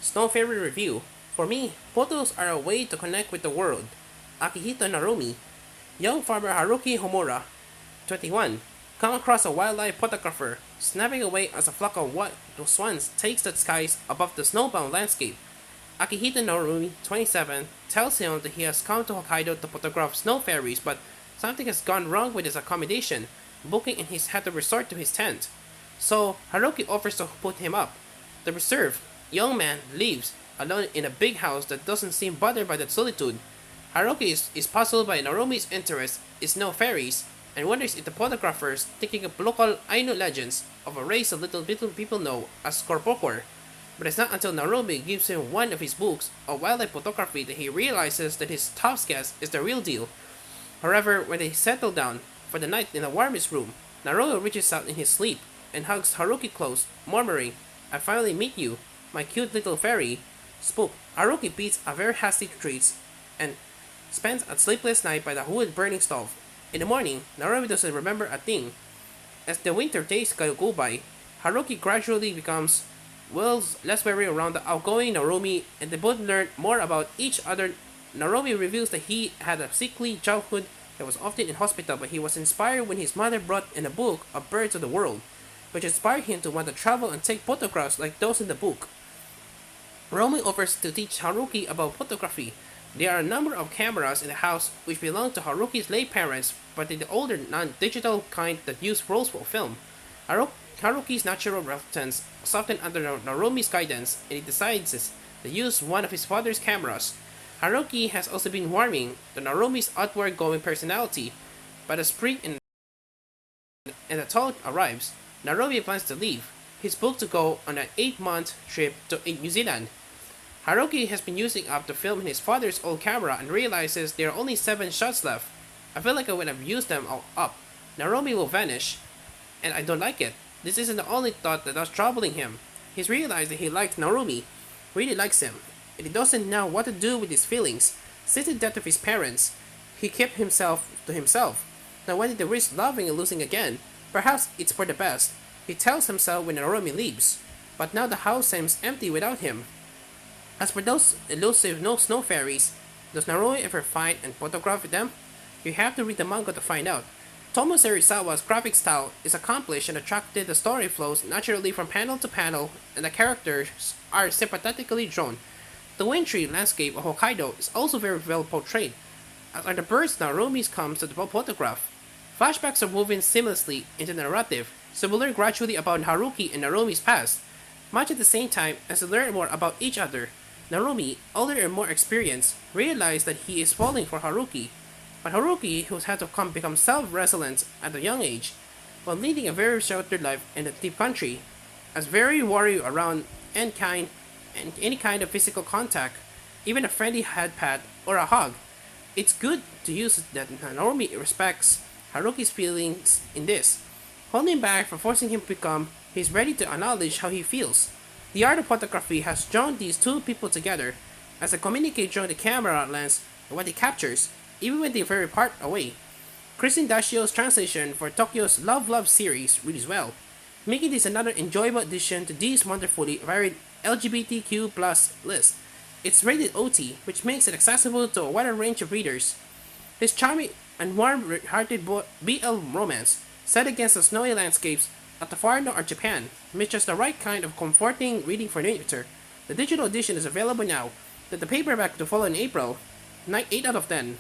Snow Fairy Review. For me, photos are a way to connect with the world. Akihito Narumi. Young farmer Haruki Homura, 21, come across a wildlife photographer, snapping away as a flock of swans takes the skies above the snowbound landscape. Akihito Narumi, 27, tells him that he has come to Hokkaido to photograph snow fairies, but something has gone wrong with his accommodation, booking and he's had to resort to his tent. So Haruki offers to put him up. The reserved young man leaves, alone in a big house that doesn't seem bothered by that solitude. Haruki is puzzled by Narumi's interest in snow fairies and wonders if the photographers thinking of local Ainu legends of a race of little people know as Korpokor. But it's not until Narumi gives him one of his books of wildlife photography that he realizes that his top guess is the real deal. However, when they settle down for the night in the warmest room, Narumi reaches out in his sleep and hugs Haruki close, murmuring, "I finally meet you, my cute little fairy." Spook. Haruki beats a very hasty retreat and spends a sleepless night by the wood-burning stove. In the morning, Narumi doesn't remember a thing. As the winter days go by, Haruki gradually becomes less wary around the outgoing Narumi, and they both learn more about each other. Narumi reveals that he had a sickly childhood that was often in hospital, but he was inspired when his mother brought in a book of birds of the world, which inspired him to want to travel and take photographs like those in the book. Narumi offers to teach Haruki about photography. There are a number of cameras in the house which belong to Haruki's late parents, but they're the older non-digital kind that use rolls for film. Haruki's natural reluctance softened under Narumi's guidance, and he decides to use one of his father's cameras. Haruki has also been warming to Narumi's outward-going personality. By the spring and the fall arrives, Narumi plans to leave. He's booked to go on an 8-month trip to New Zealand. Haruki has been using up the film in his father's old camera and realizes there are only 7 shots left. "I feel like I would have used them all up. Narumi will vanish, and I don't like it." This isn't the only thought that was troubling him. He's realized that he likes Narumi, really likes him, and he doesn't know what to do with his feelings. Since the death of his parents, he kept himself to himself. Now when did they risk loving and losing again? Perhaps it's for the best, he tells himself when Narumi leaves. But now the house seems empty without him. As for those elusive snow fairies, does Narumi ever find and photograph them? You have to read the manga to find out. Tomo Serizawa's graphic style is accomplished and attractive. The story flows naturally from panel to panel, and the characters are sympathetically drawn. The wintry landscape of Hokkaido is also very well portrayed, as are the birds Narumi comes to the photograph. Flashbacks are woven seamlessly into the narrative, so we learn gradually about Haruki and Narumi's past, much at the same time as we learn more about each other. Narumi, older and more experienced, realizes that he is falling for Haruki, but Haruki, who's had to become self-resilient at a young age, while leading a very sheltered life in a deep country, is very worried around any kind of physical contact, even a friendly head pat or a hug. It's good to use that Narumi respects Haruki's feelings in this, holding back from forcing him to become. He's ready to acknowledge how he feels. The art of photography has drawn these two people together, as they communicate during the camera lens and what it captures, even when they're very far away. Kristin Dashio's translation for Tokyo's Love Love series reads well, making this another enjoyable addition to this wonderfully varied LGBTQ+ list. It's rated OT, which makes it accessible to a wider range of readers. This charming and warm-hearted BL romance, set against the snowy landscapes at the far north of Japan, makes just the right kind of comforting reading for winter. The digital edition is available now, with the paperback to follow in April. 8 out of 10.